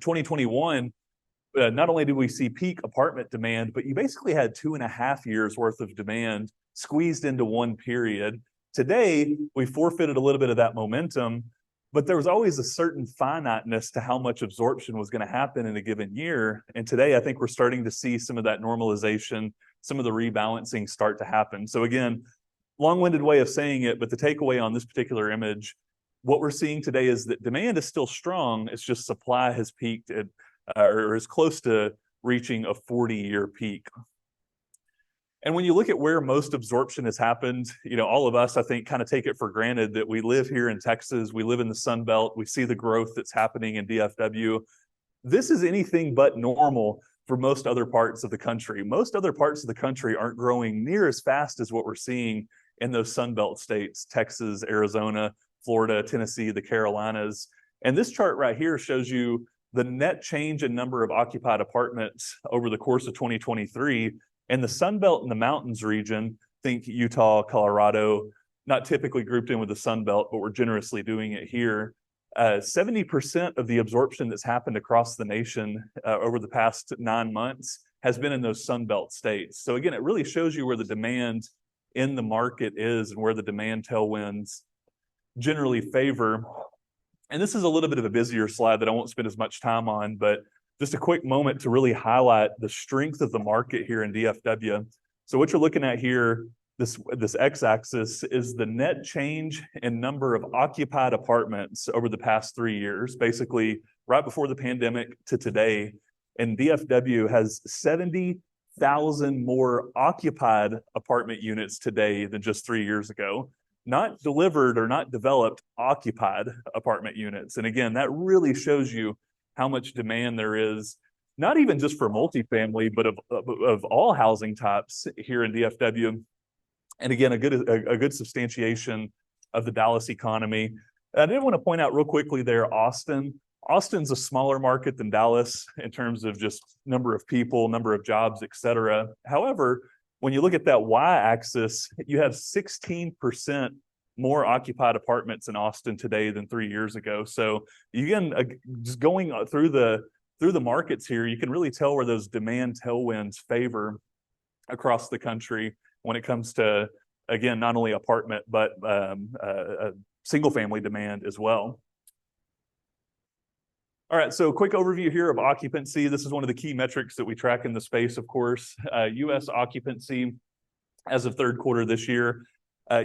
2021, not only did we see peak apartment demand, but you basically had 2.5 years worth of demand squeezed into one period. Today, we forfeited a little bit of that momentum, but there was always a certain finiteness to how much absorption was going to happen in a given year. And today, I think we're starting to see some of that normalization, some of the rebalancing start to happen. So again, long-winded way of saying it, but the takeaway on this particular image, what we're seeing today is that demand is still strong. It's just supply has peaked at or is close to reaching a 40-year peak. And when you look at where most absorption has happened, all of us, I think, kind of take it for granted that we live here in Texas, we live in the Sun Belt, we see the growth that's happening in DFW. This is anything but normal for most other parts of the country. Most other parts of the country aren't growing near as fast as what we're seeing in those Sun Belt states, Texas, Arizona, Florida, Tennessee, the Carolinas. And this chart right here shows you the net change in number of occupied apartments over the course of 2023. And the Sun Belt and the mountains region, think Utah, Colorado, not typically grouped in with the Sun Belt, but we're generously doing it here. 70% of the absorption that's happened across the nation over the past 9 months has been in those Sun Belt states. So again, it really shows you where the demand in the market is and where the demand tailwinds generally favor. And this is a little bit of a busier slide that I won't spend as much time on, but just a quick moment to really highlight the strength of the market here in DFW. So what you're looking at here, this x-axis is the net change in number of occupied apartments over the past 3 years, basically right before the pandemic to today. And DFW has 70,000 more occupied apartment units today than just 3 years ago. Not delivered or not developed, occupied apartment units. And again, that really shows you how much demand there is, not even just for multifamily, but of all housing types here in DFW. And again, a good substantiation of the Dallas economy. I did want to point out real quickly there, Austin. Austin's a smaller market than Dallas in terms of just number of people, number of jobs, et cetera. However, when you look at that y-axis, you have 16% more occupied apartments in Austin today than 3 years ago. So again, just going through the markets here, you can really tell where those demand tailwinds favor across the country when it comes to, again, not only apartment, but single family demand as well. All right, so quick overview here of occupancy. This is one of the key metrics that we track in the space, of course. U.S. occupancy as of third quarter this year.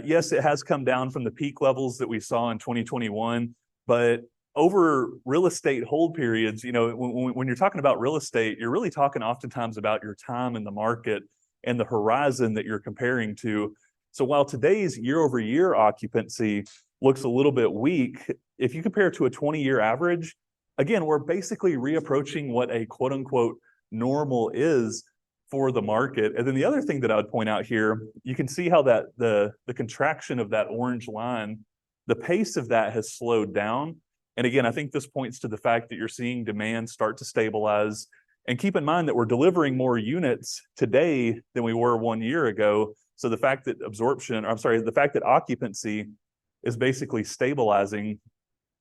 Yes, it has come down from the peak levels that we saw in 2021, but over real estate hold periods, when you're talking about real estate, you're really talking oftentimes about your time in the market and the horizon that you're comparing to. So while today's year-over-year occupancy looks a little bit weak, if you compare it to a 20-year average, again, we're basically reapproaching what a quote-unquote normal is for the market. And then the other thing that I would point out here, you can see how that the contraction of that orange line, the pace of that has slowed down. And again, I think this points to the fact that you're seeing demand start to stabilize. And keep in mind that we're delivering more units today than we were 1 year ago. So the fact that the fact that occupancy is basically stabilizing,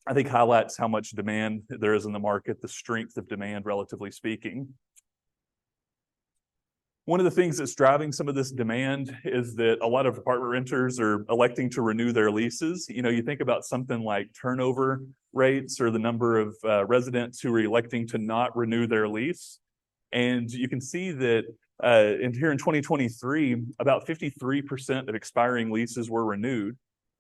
I think highlights how much demand there is in the market, the strength of demand, relatively speaking. One of the things that's driving some of this demand is that a lot of apartment renters are electing to renew their leases. You think about something like turnover rates or the number of residents who are electing to not renew their lease. And you can see that here in 2023, about 53% of expiring leases were renewed.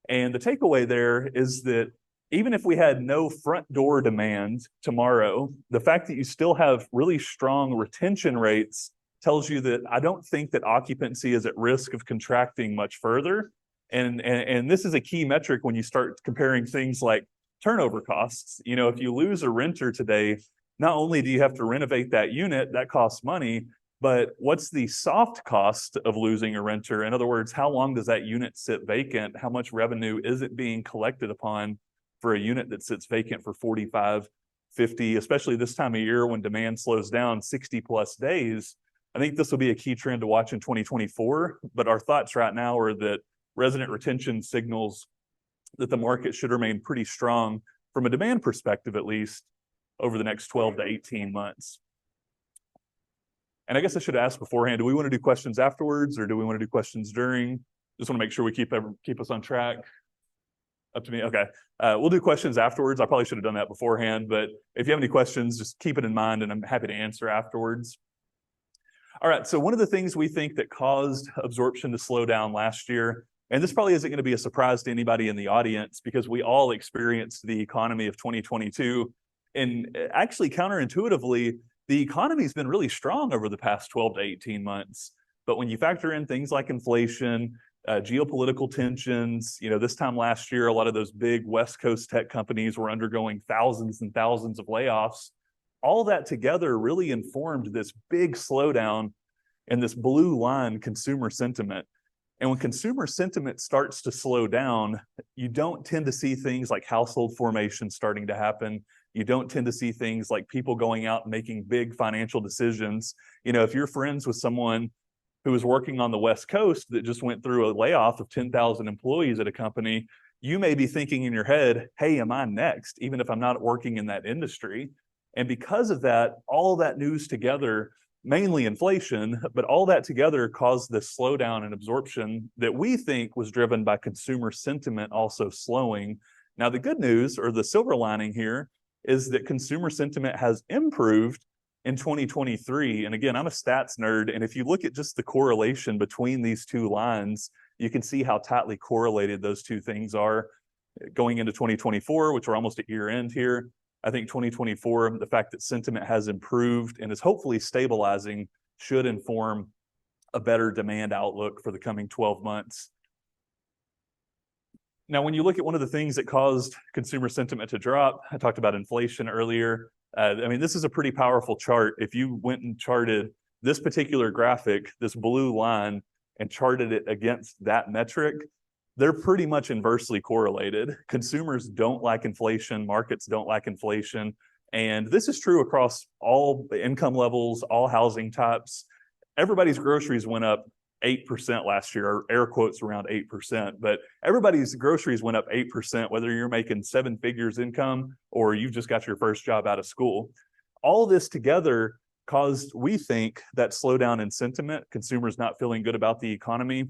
And the takeaway there is that even if we had no front door demand tomorrow, the fact that you still have really strong retention rates tells you that I don't think that occupancy is at risk of contracting much further. And this is a key metric when you start comparing things like turnover costs. If you lose a renter today, not only do you have to renovate that unit, that costs money, but what's the soft cost of losing a renter? In other words, how long does that unit sit vacant? How much revenue is it being collected upon for a unit that sits vacant for 45, 50, especially this time of year when demand slows down 60 plus days? I think this will be a key trend to watch in 2024, but our thoughts right now are that resident retention signals that the market should remain pretty strong from a demand perspective, at least, over the next 12 to 18 months. And I guess I should ask beforehand, do we want to do questions afterwards or do we want to do questions during? Just want to make sure we keep us on track. Up to me. Okay. We'll do questions afterwards. I probably should have done that beforehand, but if you have any questions, just keep it in mind and I'm happy to answer afterwards. All right. So one of the things we think that caused absorption to slow down last year, and this probably isn't going to be a surprise to anybody in the audience because we all experienced the economy of 2022. And actually counterintuitively, the economy's been really strong over the past 12 to 18 months. But when you factor in things like inflation, geopolitical tensions, this time last year, a lot of those big West Coast tech companies were undergoing thousands and thousands of layoffs. All that together really informed this big slowdown in this blue line consumer sentiment. And when consumer sentiment starts to slow down, you don't tend to see things like household formation starting to happen. You don't tend to see things like people going out and making big financial decisions. If you're friends with someone who was working on the West Coast that just went through a layoff of 10,000 employees at a company, you may be thinking in your head, hey, am I next? Even if I'm not working in that industry. And because of that, all that news together, mainly inflation, but all that together caused this slowdown in absorption that we think was driven by consumer sentiment also slowing. Now, the good news, or the silver lining here, is that consumer sentiment has improved in 2023. And again, I'm a stats nerd. And if you look at just the correlation between these two lines, you can see how tightly correlated those two things are. Going into 2024, which we're almost at year end here, I think 2024, the fact that sentiment has improved and is hopefully stabilizing should inform a better demand outlook for the coming 12 months. Now, when you look at one of the things that caused consumer sentiment to drop, I talked about inflation earlier. This is a pretty powerful chart. If you went and charted this particular graphic, this blue line, and charted it against that metric, they're pretty much inversely correlated. Consumers don't like inflation, markets don't like inflation, and this is true across all income levels, all housing types. Everybody's groceries went up 8% last year, or air quotes around 8%, but everybody's groceries went up 8%, whether you're making 7 figures income or you've just got your first job out of school. All this together caused, we think, that slowdown in sentiment, consumers not feeling good about the economy.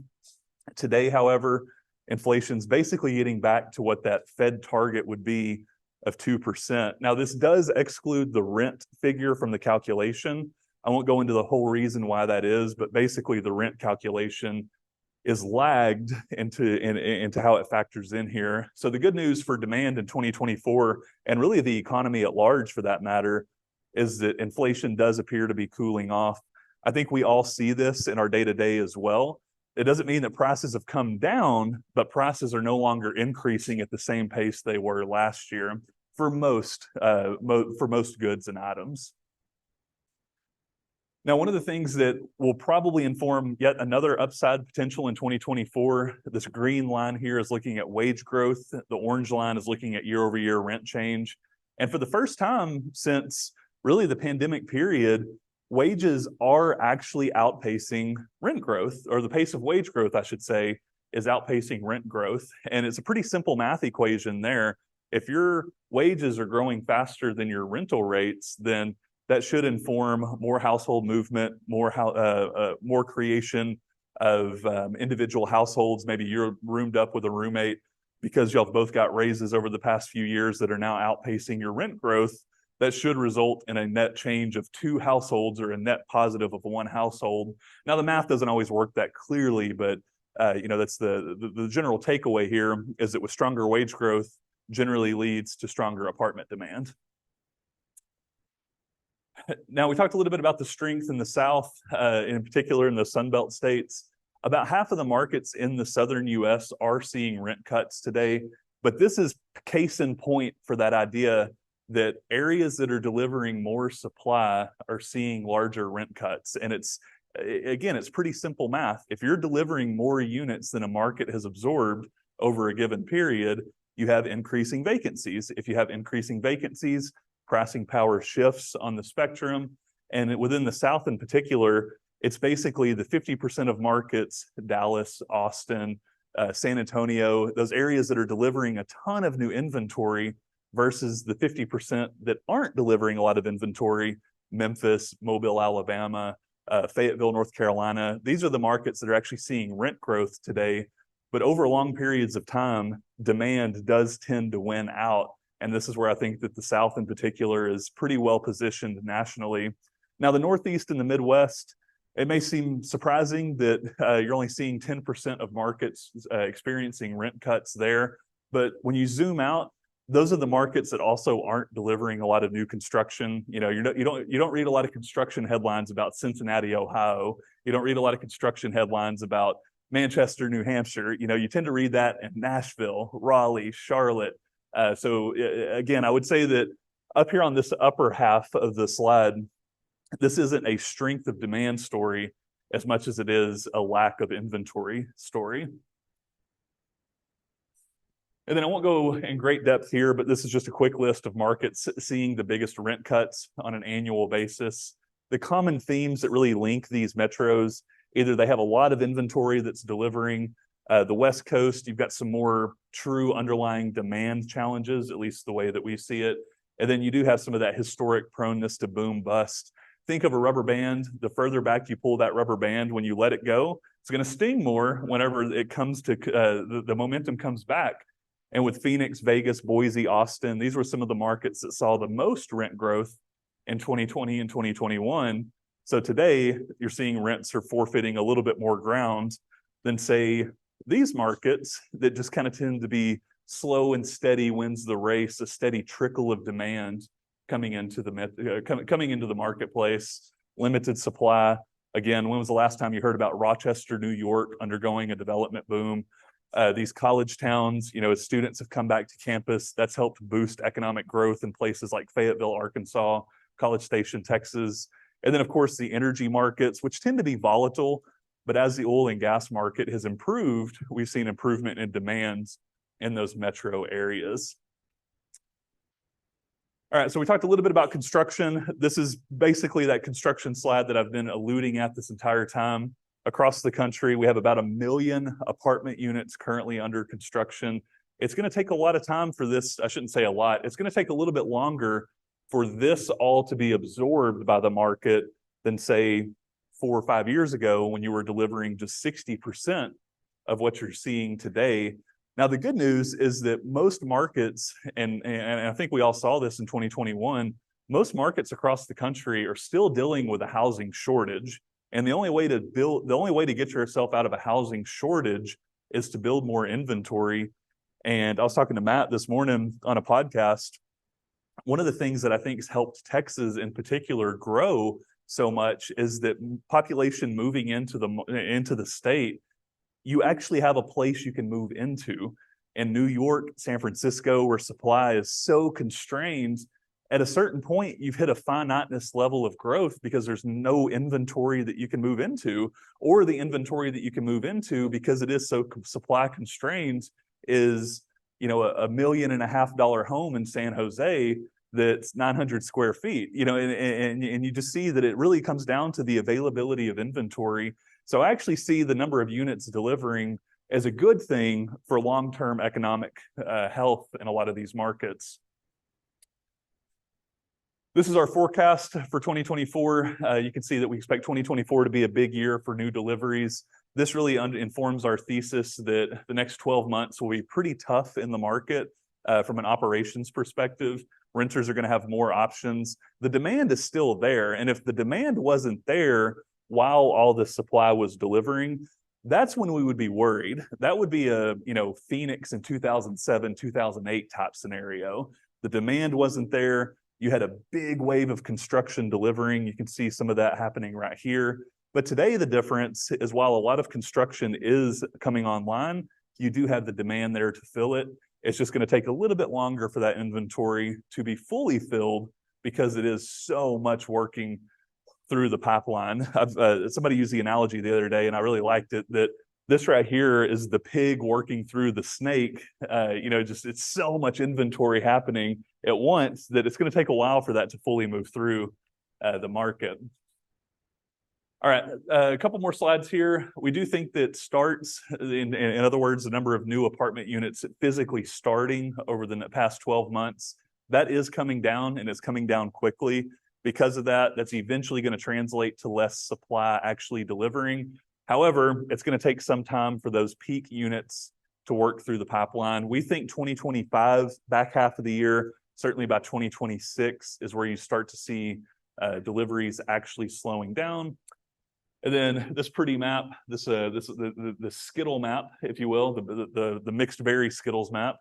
Today, however, inflation's basically getting back to what that Fed target would be of 2%. Now, this does exclude the rent figure from the calculation. I won't go into the whole reason why that is, but basically the rent calculation is lagged into how it factors in here. So the good news for demand in 2024, and really the economy at large for that matter, is that inflation does appear to be cooling off. I think we all see this in our day-to-day as well. It doesn't mean that prices have come down, but prices are no longer increasing at the same pace they were last year for most goods and items. Now, one of the things that will probably inform yet another upside potential in 2024, this green line here is looking at wage growth. The orange line is looking at year-over-year rent change. And for the first time since really the pandemic period, wages are actually outpacing rent growth, or the pace of wage growth, I should say, is outpacing rent growth. And it's a pretty simple math equation there. If your wages are growing faster than your rental rates, then that should inform more household movement, more creation of individual households. Maybe you're roomed up with a roommate because y'all both got raises over the past few years that are now outpacing your rent growth. That should result in a net change of 2 households or a net positive of 1 household. Now, the math doesn't always work that clearly, but that's the general takeaway here is that with stronger wage growth generally leads to stronger apartment demand. Now, we talked a little bit about the strength in the South, in particular in the Sunbelt states. About half of the markets in the southern U.S. are seeing rent cuts today, but this is case in point for that idea that areas that are delivering more supply are seeing larger rent cuts. And it's pretty simple math. If you're delivering more units than a market has absorbed over a given period, you have increasing vacancies. If you have increasing vacancies, pricing power shifts on the spectrum. And within the South in particular, it's basically the 50% of markets, Dallas, Austin, San Antonio, those areas that are delivering a ton of new inventory versus the 50% that aren't delivering a lot of inventory. Memphis, Mobile, Alabama, Fayetteville, North Carolina. These are the markets that are actually seeing rent growth today. But over long periods of time, demand does tend to win out. And this is where I think that the South in particular is pretty well positioned nationally. Now, the Northeast and the Midwest, it may seem surprising that you're only seeing 10% of markets experiencing rent cuts there. But when you zoom out, those are the markets that also aren't delivering a lot of new construction. You don't read a lot of construction headlines about Cincinnati, Ohio. You don't read a lot of construction headlines about Manchester, New Hampshire. You tend to read that in Nashville, Raleigh, Charlotte. So again, I would say that up here on this upper half of the slide, this isn't a strength of demand story as much as it is a lack of inventory story. And then I won't go in great depth here, but this is just a quick list of markets seeing the biggest rent cuts on an annual basis. The common themes that really link these metros, either they have a lot of inventory that's delivering. The West Coast, you've got some more true underlying demand challenges, at least the way that we see it. And then you do have some of that historic proneness to boom bust. Think of a rubber band. The further back you pull that rubber band, when you let it go, it's going to sting more whenever it comes to the momentum comes back. And with Phoenix, Vegas, Boise, Austin, these were some of the markets that saw the most rent growth in 2020 and 2021. So today, you're seeing rents are forfeiting a little bit more ground than, say, these markets that just kind of tend to be slow and steady wins the race, a steady trickle of demand coming into the marketplace, limited supply. Again, when was the last time you heard about Rochester, New York undergoing a development boom? These college towns, as students have come back to campus, that's helped boost economic growth in places like Fayetteville, Arkansas, College Station, Texas. And then, of course, the energy markets, which tend to be volatile. But as the oil and gas market has improved, we've seen improvement in demands in those metro areas. All right, so we talked a little bit about construction. This is basically that construction slide that I've been alluding at this entire time. Across the country, we have about 1 million apartment units currently under construction. It's going to take a lot of time for this. I shouldn't say a lot. It's going to take a little bit longer for this all to be absorbed by the market than, say, 4 or 5 years ago when you were delivering just 60% of what you're seeing today. Now, the good news is that most markets, and I think we all saw this in 2021, most markets across the country are still dealing with a housing shortage. And the only way to get yourself out of a housing shortage is to build more inventory. And I was talking to Matt this morning on a podcast. One of the things that I think has helped Texas in particular grow so much is that population moving into the state, you actually have a place you can move into. In New York, San Francisco, where supply is so constrained, at a certain point, you've hit a finiteness level of growth because there's no inventory that you can move into, or the inventory that you can move into, because it is so supply constrained, is $1.5 million home in San Jose that's 900 square feet. And you just see that it really comes down to the availability of inventory. So I actually see the number of units delivering as a good thing for long-term economic health in a lot of these markets. This is our forecast for 2024. You can see that we expect 2024 to be a big year for new deliveries. This really informs our thesis that the next 12 months will be pretty tough in the market from an operations perspective. Renters are going to have more options. The demand is still there. And if the demand wasn't there while all the supply was delivering, that's when we would be worried. That would be a Phoenix in 2007, 2008 type scenario. The demand wasn't there. You had a big wave of construction delivering. You can see some of that happening right here. But today, the difference is while a lot of construction is coming online, you do have the demand there to fill it. It's just going to take a little bit longer for that inventory to be fully filled because it is so much working through the pipeline. Somebody used the analogy the other day, and I really liked it, that this right here is the pig working through the snake. It's so much inventory happening at once that it's going to take a while for that to fully move through the market. All right, a couple more slides here. We do think that starts, in other words, the number of new apartment units physically starting over the past 12 months, that is coming down, and it's coming down quickly. Because of that, that's eventually going to translate to less supply actually delivering. However, it's going to take some time for those peak units to work through the pipeline. We think 2025, back half of the year, certainly by 2026 is where you start to see deliveries actually slowing down. And then this pretty map, the Skittle map, if you will, the mixed berry Skittles map.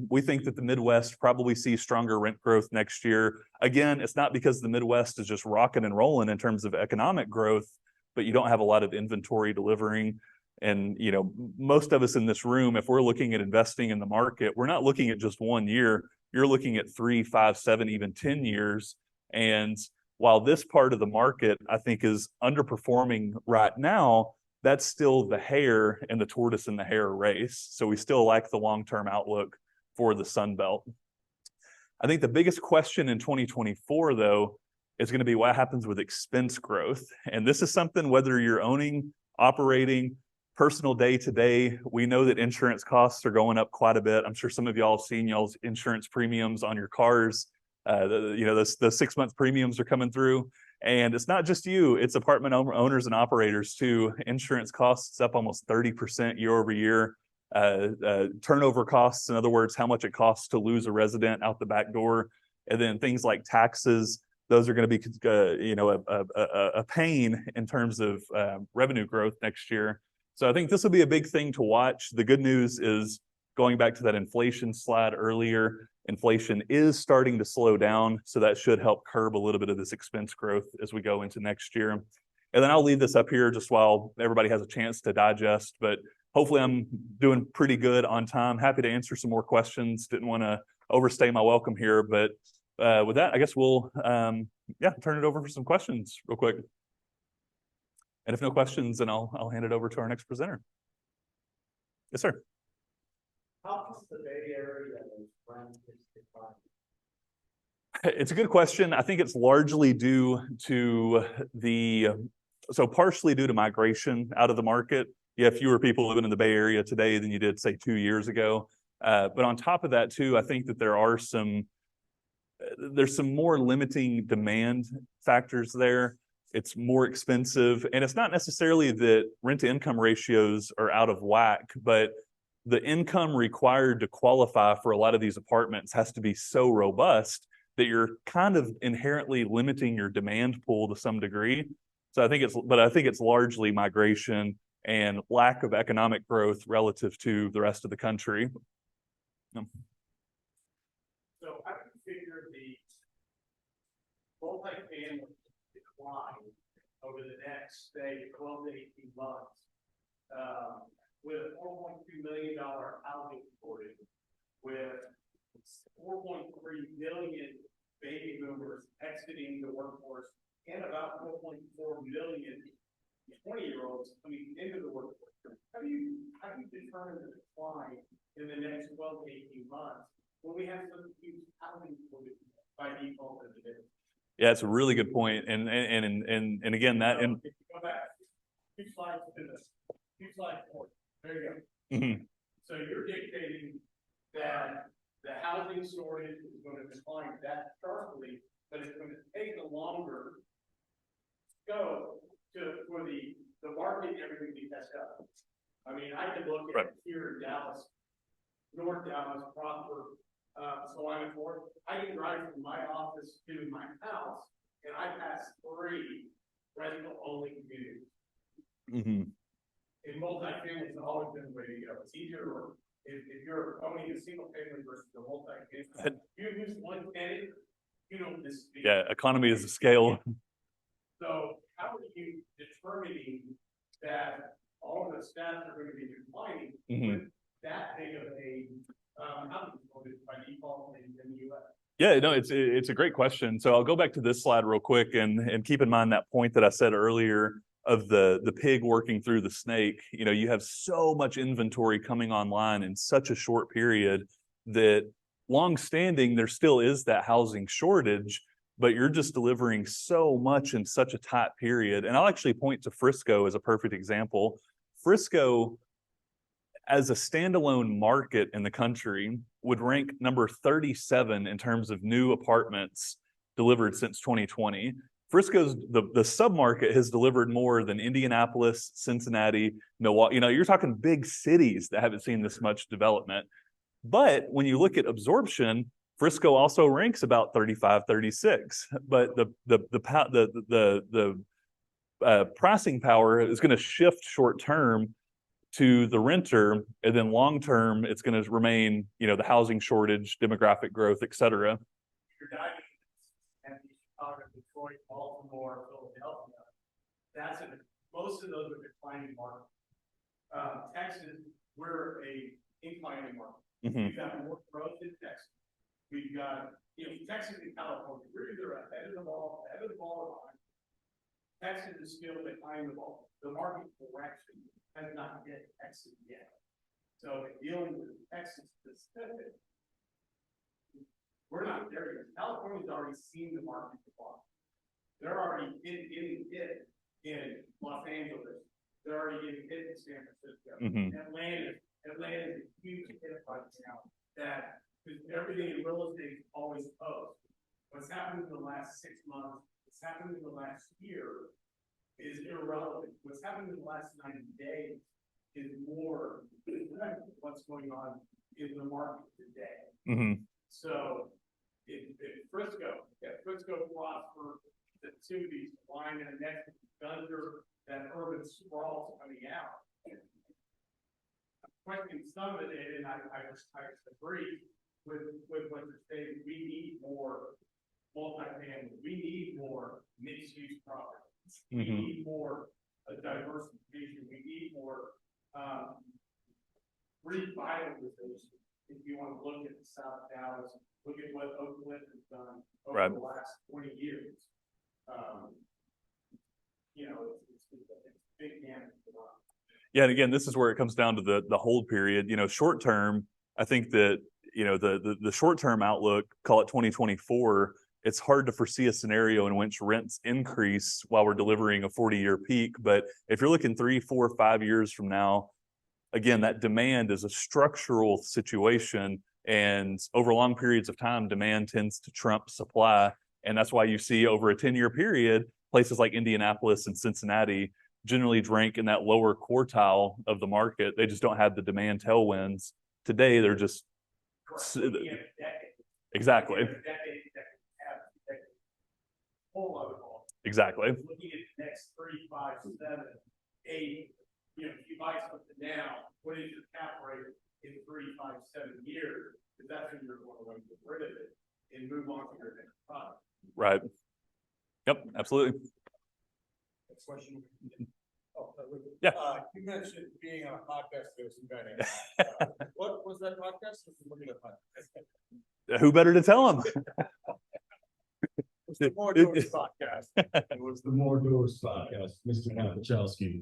We think that the Midwest probably sees stronger rent growth next year. Again, it's not because the Midwest is just rocking and rolling in terms of economic growth, but you don't have a lot of inventory delivering. And, you know, most of us in this room, if we're looking at investing in the market, we're not looking at just 1 year. You're looking at 3, 5, 7, even 10 years. And while this part of the market, I think, is underperforming right now, that's still the hare and the tortoise and the hare race. So we still like the long-term outlook for the Sun Belt. I think the biggest question in 2024, though, is going to be what happens with expense growth. And this is something, whether you're owning, operating, personal day-to-day, we know that insurance costs are going up quite a bit. I'm sure some of y'all have seen y'all's insurance premiums on your cars. The 6-month premiums are coming through, and it's not just you, it's apartment owners and operators too. Insurance costs up almost 30% year over year. Turnover costs, in other words, how much it costs to lose a resident out the back door. And then things like taxes, those are going to be a pain in terms of revenue growth next year. So I think this will be a big thing to watch. The good news is, going back to that inflation slide earlier, inflation is starting to slow down, so that should help curb a little bit of this expense growth as we go into next year. And then I'll leave this up here just while everybody has a chance to digest, but hopefully I'm doing pretty good on time. Happy to answer some more questions. Didn't want to overstay my welcome here, but with that, I guess we'll turn it over for some questions real quick. And if no questions, then I'll hand it over to our next presenter. Yes, sir. How does the Bay Area rent decline? It's a good question. I think it's largely due to partially due to migration out of the market. You have fewer people living in the Bay Area today than you did, say, 2 years ago. But on top of that, too, I think that there's some more limiting demand factors there. It's more expensive, and it's not necessarily that rent-to-income ratios are out of whack, but the income required to qualify for a lot of these apartments has to be so robust that you're kind of inherently limiting your demand pool to some degree. So I think it's largely migration and lack of economic growth relative to the rest of the country. So how do you figure the multifamily decline over the next, say, 12 to 18 months? With a $4.2 million housing shortage, with 4.3 million baby boomers exiting the workforce, and about 4.4 million 20-year-olds coming into the workforce, how do you determine the decline in the next 12 to 18 months when we have some huge housing shortage by default as it is? Yeah, it's a really good point, and again, that. If you go back 2 slides to this, 2 slides forward. There you go. Mm-hmm. So you're dictating that the housing shortage is going to decline that sharply, but it's going to take a longer go for the market and everything to catch up. I mean, I can look at here in Dallas, North Dallas, Prosper, Salina Ford. I can drive from my office to my house, and I pass 3 rental-only communities. Mm-hmm. In multifamily, it's always been the way to go. It's easier, or if you're owning a single family versus a multifamily, you use one tenant, you don't dispute. Yeah, economy is a scale. So how are you determining that all of the stats are going to be declining with that big of a housing shortage by default in the U.S.? Yeah, no, it's a great question. So I'll go back to this slide real quick and keep in mind that point that I said earlier of the pig working through the snake. You know, you have so much inventory coming online in such a short period that long-standing there still is that housing shortage, but you're just delivering so much in such a tight period. And I'll actually point to Frisco as a perfect example. Frisco, as a standalone market in the country, would rank number 37 in terms of new apartments delivered since 2020. Frisco's the submarket has delivered more than Indianapolis, Cincinnati, Milwaukee. You know, you're talking big cities that haven't seen this much development. But when you look at absorption, Frisco also ranks about 35, 36. But the pricing power is going to shift short term to the renter, and then long term, it's going to remain, you know, the housing shortage, demographic growth, et cetera. Your diamonds and Chicago, Detroit, Baltimore, Philadelphia, most of those are declining markets. Texas, we're a inclining market. We've got more growth in Texas. We've got, Texas and California, we're either ahead of the ball or behind. Texas is still behind the ball. The market correction has not hit Texas yet. So in dealing with Texas specific, we're not there yet. California's already seen the market decline. They're already getting hit in Los Angeles. They're already getting hit in San Francisco. Atlanta is a huge hit right now. That because everything in real estate is always post. What's happened in the last 6 months, what's happened in the last year is irrelevant. What's happened in the last 90 days is more what's going on in the market today. So if Frisco prosper, the two of these line and next thunder, that urban sprawl coming out. Questioning some of it, and I agree with what you're saying. We need more multifamily. We need more mixed-use properties. We need more diversification. We need more revitalization. If you want to look at the South Dallas, look at what Oakland has done over the last 20 years. It's a big gamut. Yeah, and again, this is where it comes down to the hold period. Short term, I think that the short term outlook, call it 2024. It's hard to foresee a scenario in which rents increase while we're delivering a 40-year peak. But if you're looking 3, 4, 5 years from now, again, that demand is a structural situation, and over long periods of time, demand tends to trump supply, and that's why you see over a 10-year period, places like Indianapolis and Cincinnati generally rank in that lower quartile of the market. They just don't have the demand tailwinds. Today, they're just exactly. Exactly. Looking at the next 3, 5, 7, 8, if you buy something now, what is your cap rate in 3, 5, 7 years? Because that's when you're going to get rid of it and move on to your next product. Right. Yep, absolutely. Next question. Yeah. You mentioned being on a podcast with some guy. What was that podcast? Who better to tell him? It was the More Doors podcast. It was the More Doors podcast, Mr. Kapachowski.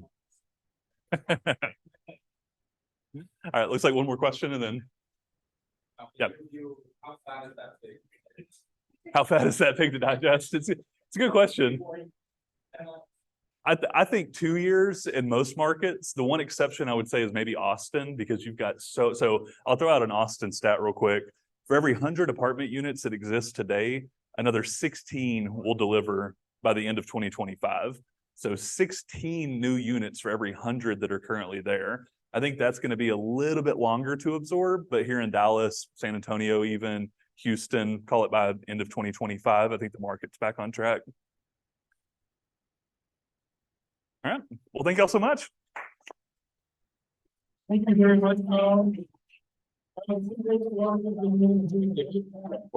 All right, looks like one more question and then. Yeah. How fat is that pig? How fat is that pig to digest? It's a good question. I think 2 years in most markets. The one exception I would say is maybe Austin, because you've got so I'll throw out an Austin stat real quick. For every 100 apartment units that exist today, another 16 will deliver by the end of 2025. So 16 new units for every 100 that are currently there. I think that's going to be a little bit longer to absorb, but here in Dallas, San Antonio, even Houston, call it by end of 2025, I think the market's back on track. All right. Well, thank y'all so much. Thank you very much, Carl. Before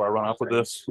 I run off with this.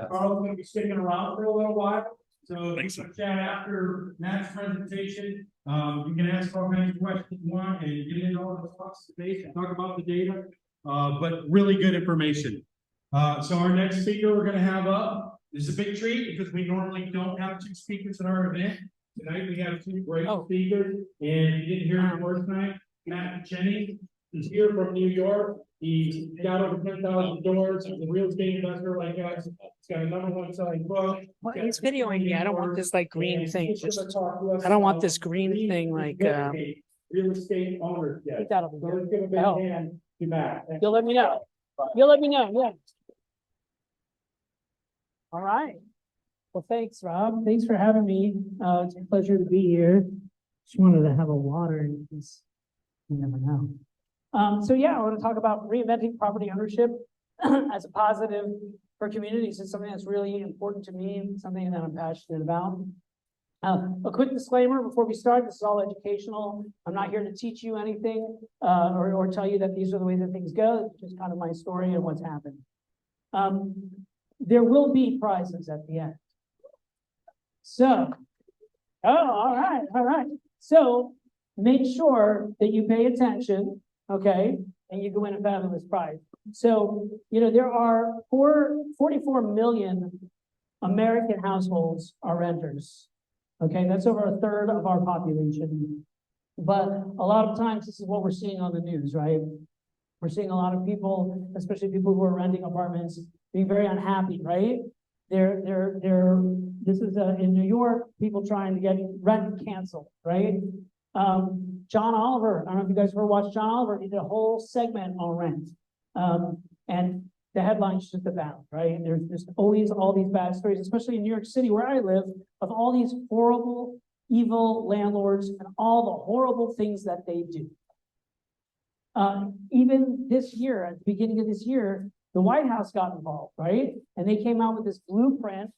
Carl's going to be sticking around for a little while. So Thanks. chat after Matt's presentation. You can ask all kinds of questions you want and get into all the talks today and talk about the data. But really good information. So our next speaker we're going to have up is a big treat because we normally don't have 2 speakers in our event. Tonight we have 2 great speakers, and you didn't hear him first night. Matt Pichney is here from New York. He's got over 10,000 doors. He's a real estate investor like us. He's got a #1 selling book. Well, he's videoing me. I don't want this like green thing. I don't want this green thing like, real estate owners. Take that over So here. let's give a big Oh. hand to Matt. You'll let me know. You'll let me know, yeah. All right. Well, thanks, Rob. Thanks for having me. It's a pleasure to be here. Just wanted to have a water in case you never know. So yeah, I want to talk about reinventing property ownership as a positive for communities. It's something that's really important to me, something that I'm passionate about. A quick disclaimer before we start, this is all educational. I'm not here to teach you anything or tell you that these are the way that things go. It's just kind of my story and what's happened. There will be prizes at the end. So, all right. So make sure that you pay attention, okay? And you can win a fabulous prize. So, there are 44 million American households are renters. Okay, that's over a third of our population. But a lot of times this is what we're seeing on the news, right? We're seeing a lot of people, especially people who are renting apartments, being very unhappy, right? This is in New York, people trying to get rent canceled, right? John Oliver, I don't know if you guys ever watched John Oliver, he did a whole segment on rent. And the headlines just abound, right? There's just always all these bad stories, especially in New York City where I live, of all these horrible, evil landlords and all the horrible things that they do. Even this year, at the beginning of this year, the White House got involved, right? And they came out with this blueprint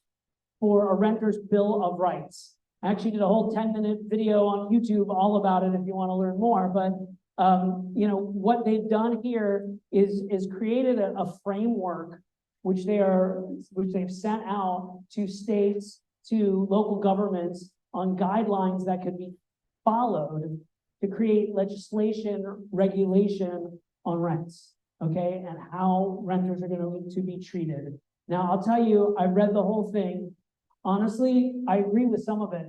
for a renter's bill of rights. I actually did a whole 10-minute video on YouTube all about it if you want to learn more. But what they've done here is created a framework which they've sent out to states, to local governments on guidelines that could be followed to create legislation, regulation on rents, okay, and how renters are going to be treated. Now, I'll tell you, I read the whole thing. Honestly, I agree with some of it.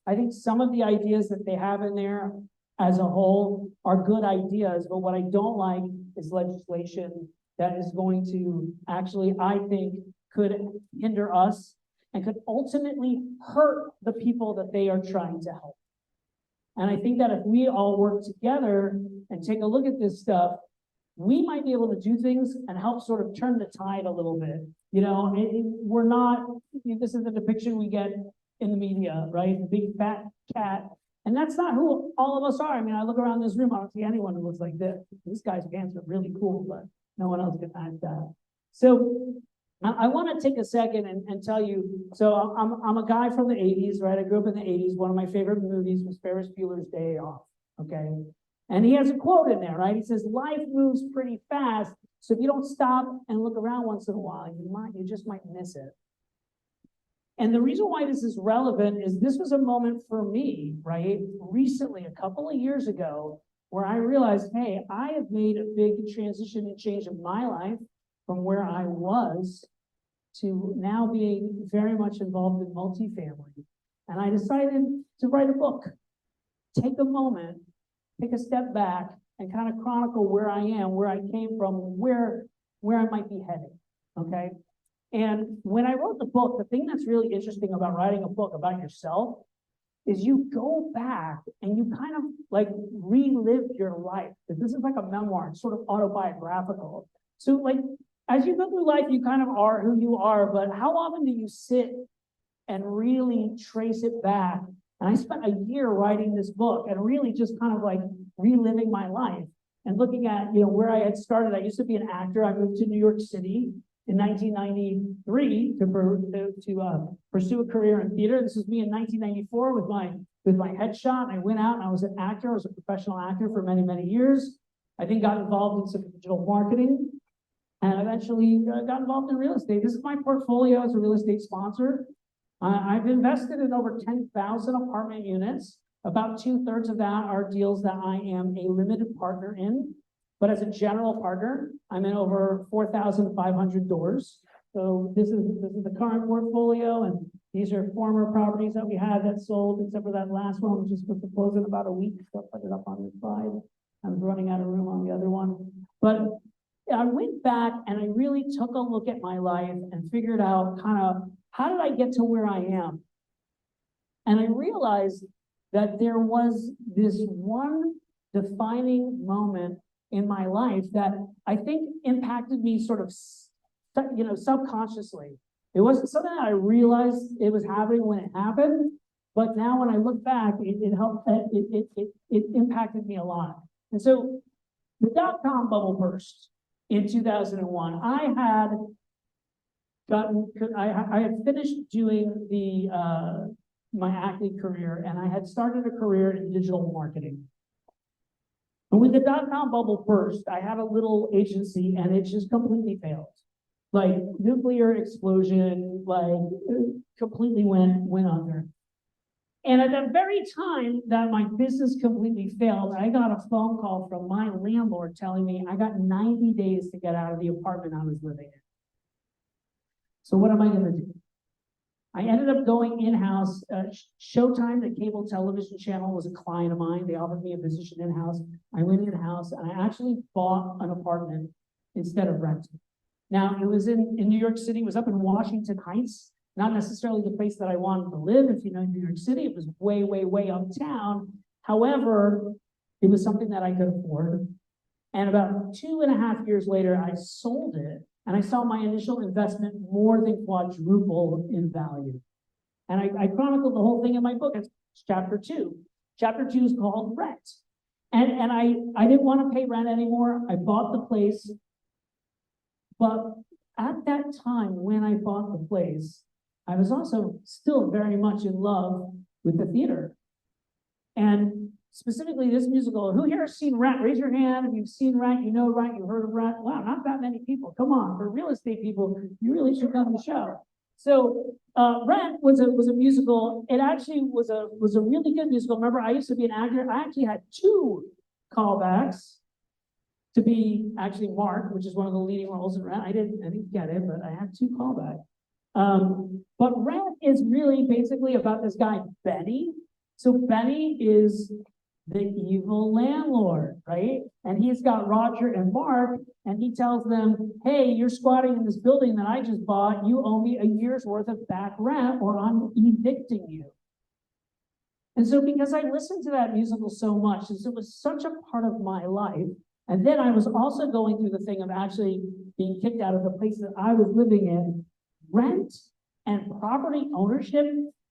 I think some of the ideas that they have in there as a whole are good ideas, but what I don't like is legislation that is going to actually, I think, could hinder us and could ultimately hurt the people that they are trying to help. And I think that if we all work together and take a look at this stuff, we might be able to do things and help sort of turn the tide a little bit. We're not, this is the depiction we get in the media, right? The big fat cat. And that's not who all of us are. I mean, I look around this room, I don't see anyone who looks like this. This guy's pants are really cool, but no one else can act that. So I want to take a second and tell you, so I'm a guy from the 80s, right? I grew up in the 80s. One of my favorite movies was Ferris Bueller's Day Off, okay? And he has a quote in there, right? He says, life moves pretty fast, so if you don't stop and look around once in a while, you just might miss it. And the reason why this is relevant is this was a moment for me, right? Recently, a couple of years ago, where I realized, hey, I have made a big transition and change in my life from where I was to now being very much involved in multifamily. And I decided to write a book, take a moment, take a step back and kind of chronicle where I am, where I came from, where I might be heading, okay? And when I wrote the book, the thing that's really interesting about writing a book about yourself is you go back and you kind of like relive your life. This is like a memoir, it's sort of autobiographical. So like, as you go through life, you kind of are who you are, but how often do you sit and really trace it back? And I spent a year writing this book and really just kind of like reliving my life and looking at, where I had started. I used to be an actor. I moved to New York City in 1993 to pursue a career in theater. This was me in 1994 with my headshot. I went out and I was an actor. I was a professional actor for many, many years. I then got involved in some digital marketing and eventually got involved in real estate. This is my portfolio as a real estate sponsor. I've invested in over 10,000 apartment units. About 2/3 of that are deals that I am a limited partner in. But as a general partner, I'm in over 4,500 doors. So this is the current portfolio, and these are former properties that we had that sold, except for that last one, which is supposed to close in about a week. So I'll put it up on the slide. I was running out of room on the other one. But I went back and I really took a look at my life and figured out kind of how did I get to where I am? And I realized that there was this one defining moment in my life that I think impacted me sort of, subconsciously. It wasn't something that I realized it was happening when it happened, but now when I look back, it helped, it impacted me a lot. And so the dot-com bubble burst in 2001. I had finished doing my acting career, and I had started a career in digital marketing. And when the dot-com bubble burst, I had a little agency and it just completely failed. Like nuclear explosion, like completely went under. And at the very time that my business completely failed, I got a phone call from my landlord telling me I got 90 days to get out of the apartment I was living in. So what am I going to do? I ended up going in-house. Showtime, the cable television channel, was a client of mine. They offered me a position in-house. I went in-house and I actually bought an apartment instead of renting. Now, it was in New York City. It was up in Washington Heights, not necessarily the place that I wanted to live. If you know New York City, it was way, way, way uptown. However, it was something that I could afford. And about 2.5 years later, I sold it. And I saw my initial investment more than quadruple in value. And I chronicled the whole thing in my book. It's chapter 2. Chapter 2 is called Rent. And I didn't want to pay rent anymore. I bought the place. But at that time, when I bought the place, I was also still very much in love with the theater. And specifically this musical. Who here has seen Rent? Raise your hand if you've seen Rent, you know Rent, you heard of Rent. Wow, not that many people. Come on, for real estate people, you really should come to the show. So Rent was a musical. It actually was a really good musical. Remember, I used to be an actor. I actually had 2 callbacks to be actually Mark, which is one of the leading roles in Rent. I didn't get it, but I had 2 callbacks. But Rent is really basically about this guy, Benny. So Benny is the evil landlord, right? And he's got Roger and Mark, and he tells them, hey, you're squatting in this building that I just bought. You owe me a year's worth of back rent or I'm evicting you. And so because I listened to that musical so much, since it was such a part of my life, and then I was also going through the thing of actually being kicked out of the place that I was living in, rent and property ownership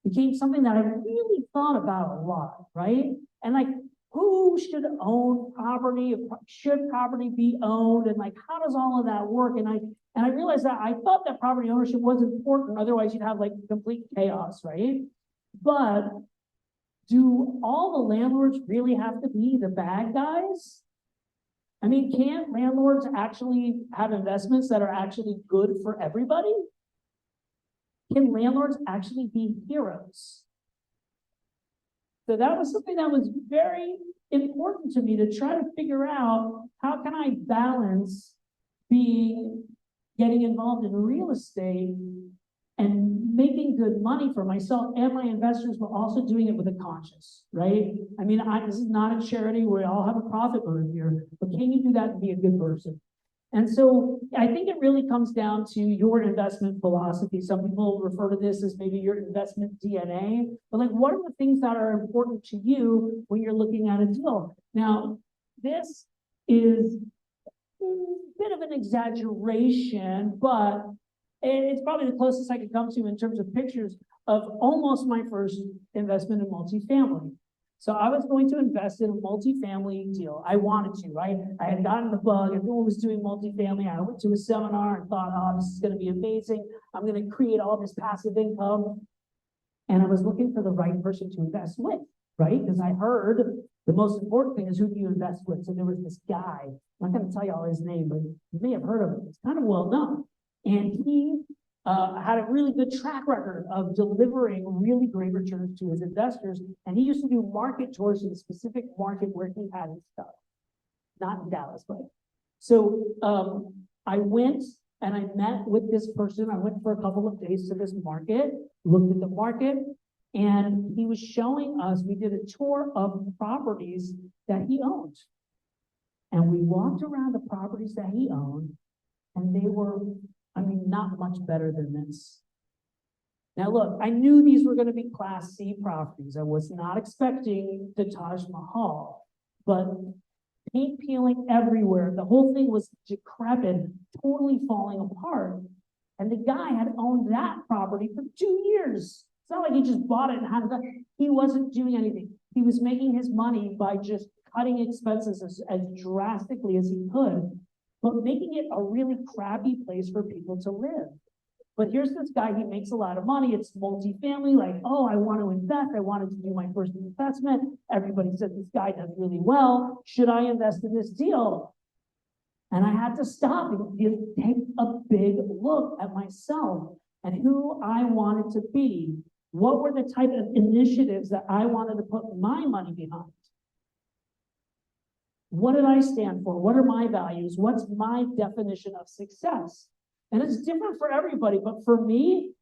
became something that I really thought about a lot, right? And like, who should own property? Should property be owned? And like, how does all of that work? And I realized that I thought that property ownership was important. Otherwise, you'd have like complete chaos, right? But do all the landlords really have to be the bad guys? I mean, can't landlords actually have investments that are actually good for everybody? Can landlords actually be heroes? So that was something that was very important to me to try to figure out how can I balance getting involved in real estate and making good money for myself and my investors, but also doing it with a conscience, right? I mean, this is not a charity where we all have a profit motive here, but can you do that and be a good person? And so I think it really comes down to your investment philosophy. Some people refer to this as maybe your investment DNA, but like, what are the things that are important to you when you're looking at a deal? Now, this is a bit of an exaggeration, but it's probably the closest I could come to in terms of pictures of almost my first investment in multifamily. So I was going to invest in a multifamily deal. I wanted to, right? I had gotten the bug. Everyone was doing multifamily. I went to a seminar and thought, oh, this is going to be amazing. I'm going to create all this passive income. And I was looking for the right person to invest with, right? Because I heard the most important thing is who do you invest with? So there was this guy. I'm not going to tell you all his name, but you may have heard of him. It's kind of well known. And he had a really good track record of delivering really great returns to his investors. And he used to do market tours in the specific market where he had his stuff, not in Dallas, but. So I went and I met with this person. I went for a couple of days to this market, looked at the market, and he was showing us, we did a tour of properties that he owned. And we walked around the properties that he owned, and they were, I mean, not much better than this. Now, look, I knew these were going to be Class C properties. I was not expecting the Taj Mahal, but paint peeling everywhere. The whole thing was decrepit, totally falling apart. And the guy had owned that property for 2 years. It's not like he just bought it and had it done. He wasn't doing anything. He was making his money by just cutting expenses as drastically as he could, but making it a really crappy place for people to live. But here's this guy, he makes a lot of money. It's multifamily, like, oh, I want to invest. I wanted to do my first investment. Everybody said this guy does really well. Should I invest in this deal? And I had to stop and take a big look at myself and who I wanted to be. What were the type of initiatives that I wanted to put my money behind? What did I stand for? What are my values? What's my definition of success? And it's different for everybody, but for me,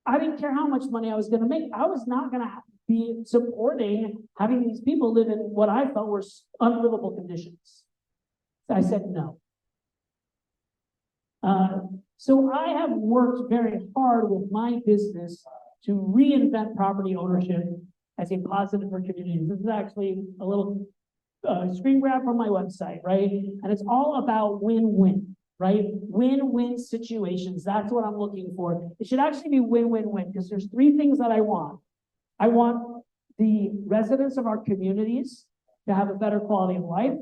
I didn't care how much money I was going to make. I was not going to be supporting having these people live in what I felt were unlivable conditions. I said no. So I have worked very hard with my business to reinvent property ownership as a positive for communities. This is actually a little screen grab from my website, right? And it's all about win-win. Right? Win-win situations. That's what I'm looking for. It should actually be win-win-win because there's 3 things that I want. I want the residents of our communities to have a better quality of life.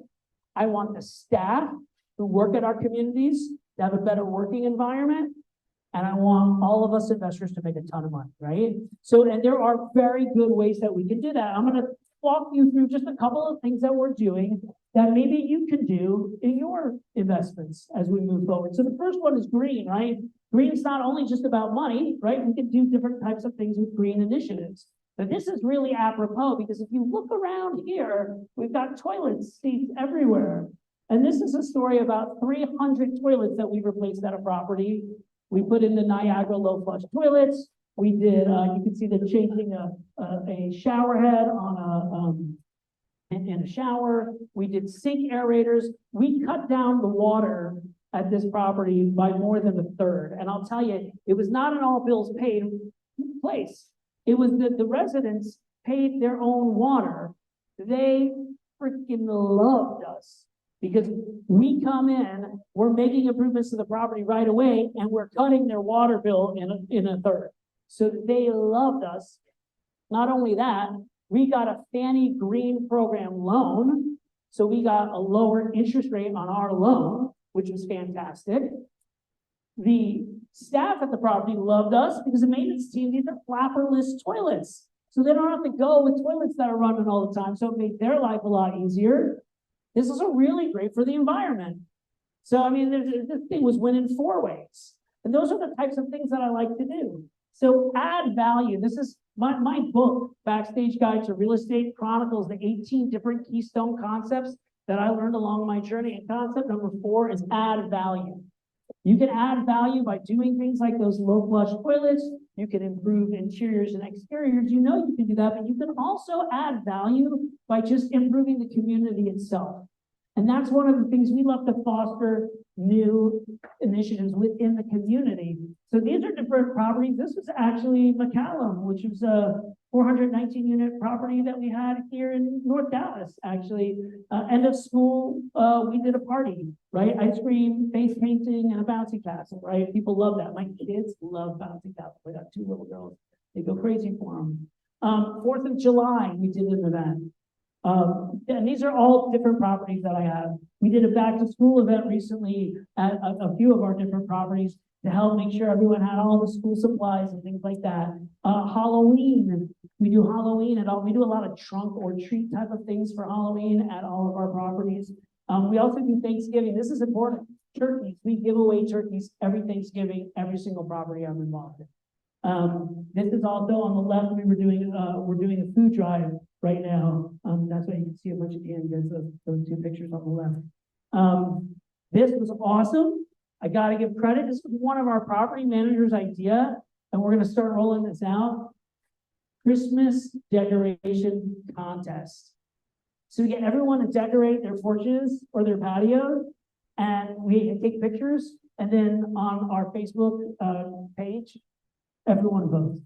I want the staff who work at our communities to have a better working environment. And I want all of us investors to make a ton of money, right? So, and there are very good ways that we can do that. I'm going to walk you through just a couple of things that we're doing that maybe you can do in your investments as we move forward. So the first one is green, right? Green is not only just about money, right? We can do different types of things with green initiatives. But this is really apropos because if you look around here, we've got toilet seats everywhere. And this is a story about 300 toilets that we replaced at a property. We put in the Niagara low flush toilets. We did, you can see them changing a shower head on in a shower. We did sink aerators. We cut down the water at this property by more than 1/3. And I'll tell you, it was not an all bills paid place. It was that the residents paid their own water. They freaking loved us because we come in, we're making improvements to the property right away, and we're cutting their water bill in 1/3. So they loved us. Not only that, we got a Fannie Green program loan. So we got a lower interest rate on our loan, which was fantastic. The staff at the property loved us because the maintenance team, these are flapperless toilets. So they don't have to go with toilets that are running all the time. So it made their life a lot easier. This is really great for the environment. So, I mean, this thing was winning 4 ways. And those are the types of things that I like to do. So add value. This is my book, Backstage Guide to Real Estate, chronicles the 18 different keystone concepts that I learned along my journey. And concept number 4 is add value. You can add value by doing things like those low flush toilets. You can improve interiors and exteriors. You know you can do that, but you can also add value by just improving the community itself. And that's one of the things we love to foster new initiatives within the community. So these are different properties. This was actually McCallum, which was a 419 unit property that we had here in North Dallas, actually. End of school, we did a party, right? Ice cream, face painting, and a bouncy castle, right? People love that. My kids love bouncy castles. I got 2 little girls. They go crazy for them. 4th of July, we did an event. And these are all different properties that I have. We did a back to school event recently at a few of our different properties to help make sure everyone had all the school supplies and things like that. Halloween, we do Halloween at all. We do a lot of trunk or treat type of things for Halloween at all of our properties. We also do Thanksgiving. This is important. Turkeys, we give away turkeys every Thanksgiving, every single property I'm involved in. This is also on the left. We're doing a food drive right now. That's why you can see a bunch of cans of those 2 pictures on the left. This was awesome. I got to give credit. This was one of our property managers' idea, and we're going to start rolling this out. Christmas decoration contest. So we get everyone to decorate their porches or their patios, and we take pictures, and then on our Facebook page, everyone votes.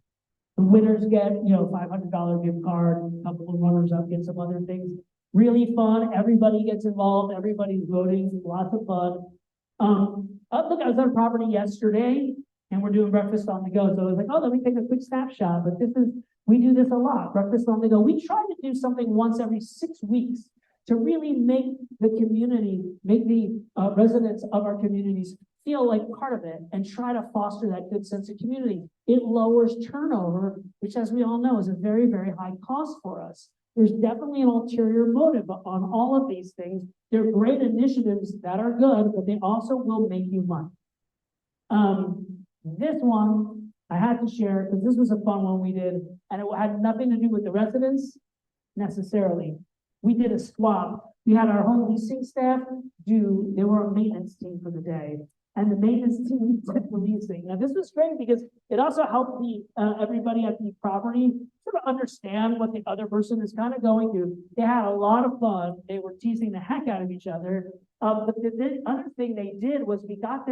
The winners get, $500 gift card, a couple of runners up get some other things. Really fun. Everybody gets involved. Everybody's voting. Lots of fun. Look, I was on property yesterday, and we're doing breakfast on the go. So I was like, oh, let me take a quick snapshot. But we do this a lot. Breakfast on the go. We try to do something once every 6 weeks to really make the community, make the residents of our communities feel like part of it and try to foster that good sense of community. It lowers turnover, which, as we all know, is a very, very high cost for us. There's definitely an ulterior motive on all of these things. They're great initiatives that are good, but they also will make you money. This one I had to share because this was a fun one we did, and it had nothing to do with the residents necessarily. We did a swap. We had our home leasing staff they were a maintenance team for the day. And the maintenance team did the leasing. Now, this was great because it also helped everybody at the property sort of understand what the other person is kind of going through. They had a lot of fun. They were teasing the heck out of each other. But the other thing they did was we got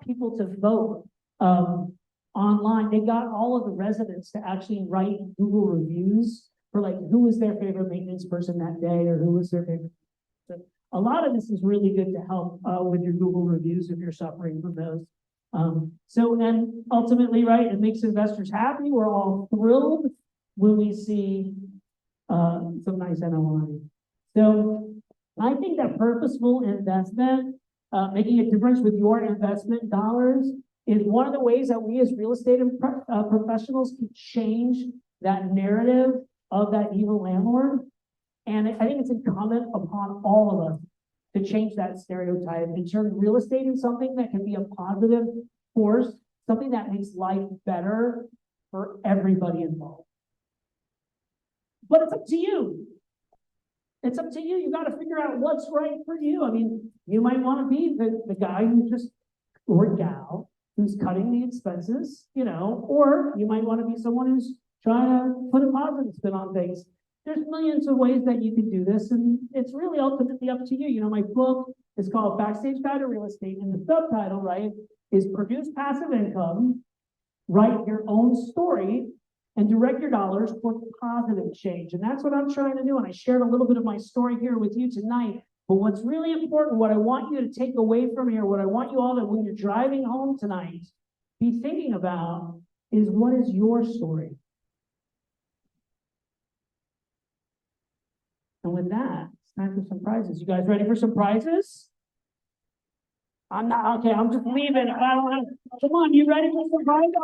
people to vote online. They got all of the residents to actually write Google reviews for like who was their favorite maintenance person that day or who was their favorite. A lot of this is really good to help with your Google reviews if you're suffering from those. And ultimately, right, it makes investors happy. We're all thrilled when we see some nice NOI. So I think that purposeful investment, making a difference with your investment dollars, is one of the ways that we as real estate professionals can change that narrative of that evil landlord. And I think it's incumbent upon all of us to change that stereotype and turn real estate into something that can be a positive force, something that makes life better for everybody involved. But it's up to you. It's up to you. You got to figure out what's right for you. I mean, you might want to be the guy or gal who's cutting the expenses, or you might want to be someone who's trying to put a positive spin on things. There's millions of ways that you can do this, and it's really ultimately up to you. My book is called Backstage Guide to Real Estate, and the subtitle, right, is Produce Passive Income, Write Your Own Story, and Direct Your Dollars toward positive change. And that's what I'm trying to do, and I shared a little bit of my story here with you tonight. But what's really important, what I want you to take away from here, what I want you all to, when you're driving home tonight, be thinking about is what is your story? And with that, it's time for some prizes. You guys ready for some prizes? I'm not, okay, I'm just leaving. Come on, you ready for some prizes?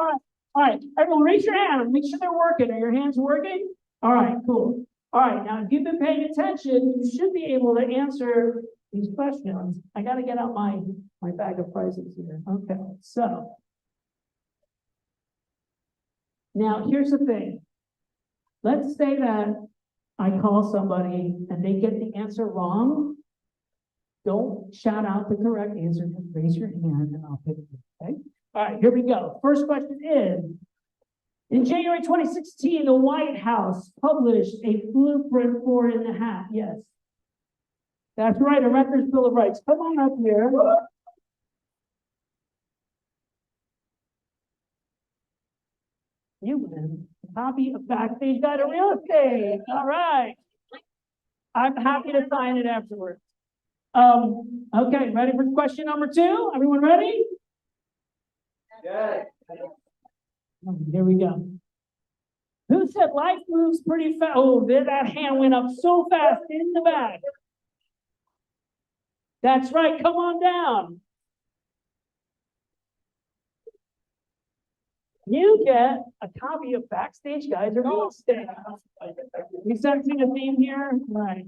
All right, everyone raise your hand and make sure they're working. Are your hands working? All right, cool. All right, now if you've been paying attention, you should be able to answer these questions. I got to get out my bag of prizes here. Okay, so. Now, here's the thing. Let's say that I call somebody and they get the answer wrong. Don't shout out the correct answer. Just raise your hand and I'll pick it. Okay. All right, here we go. First question is, in January 2016, the White House published a blueprint for in the hat. Yes. That's right, a Renters' Bill of Rights. Come on up here. You win a copy of Backstage Guide to Real Estate. All right. I'm happy to sign it afterwards. Okay, ready for question number 2? Everyone ready? Yeah. Here we go. Who said life moves pretty fast? Oh, that hand went up so fast in the back. That's right. Come on down. You get a copy of Backstage Guide to Real Estate. We sensing a theme here? Right.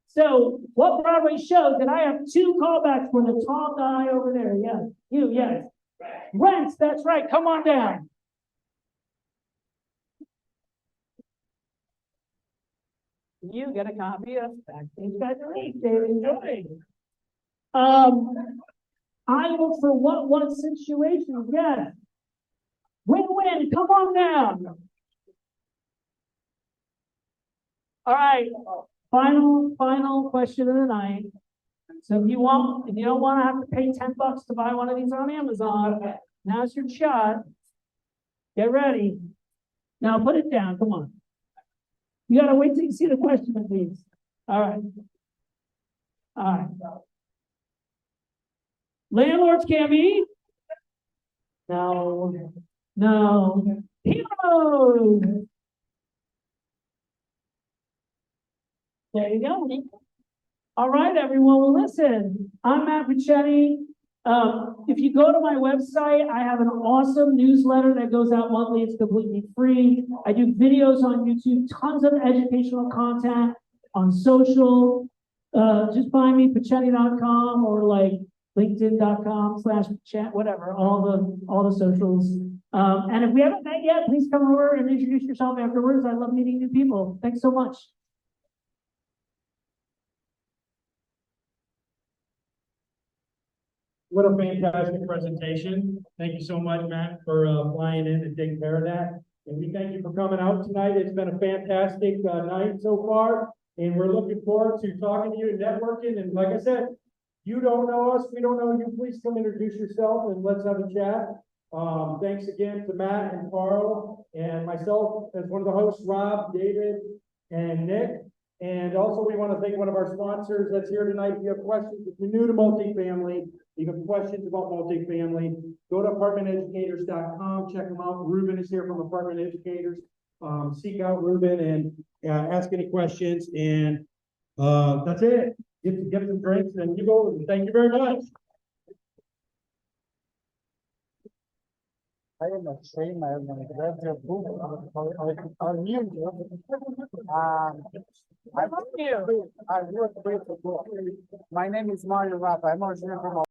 So, what Broadway show did I have 2 callbacks for the tall guy over there? Yes. You, yes. Rents, that's right. Come on down. You get a copy of Backstage Guide to Real Estate. Enjoy. I look for what situation? Yes. Win-win, come on down. All right, final question of the night. So if you don't want to have to pay $10 to buy one of these on Amazon, now's your shot. Get ready. Now put it down, come on. You gotta wait till you see the question, please. All right. All right. Landlords can't be? No. Heroes. There you go. All right, everyone. Well, listen, I'm Matt Pichney. If you go to my website, I have an awesome newsletter that goes out monthly. It's completely free. I do videos on YouTube, tons of educational content on social. Just find me, Pichney.com or like LinkedIn.com/chat, whatever, all the socials. And if we haven't met yet, please come over and introduce yourself afterwards. I love meeting new people. Thanks so much. What a fantastic presentation. Thank you so much, Matt, for flying in and taking care of that. And we thank you for coming out tonight. It's been a fantastic night so far. And we're looking forward to talking to you and networking. And like I said, you don't know us, we don't know you. Please come introduce yourself and let's have a chat. Thanks again to Matt and Carl and myself as one of the hosts, Rob, David, and Nick. And also we want to thank one of our sponsors that's here tonight. If you have questions, if you're new to multifamily, you have questions about multifamily, go to apartmenteducators.com, check them out. Ruben is here from Apartment Educators. Seek out Ruben and ask any questions. And that's it. Get some drinks and you go. Thank you very much. I am ashamed. I am read your book on you. I love you. I wrote a book. My name is Mario Rafa. I'm originally from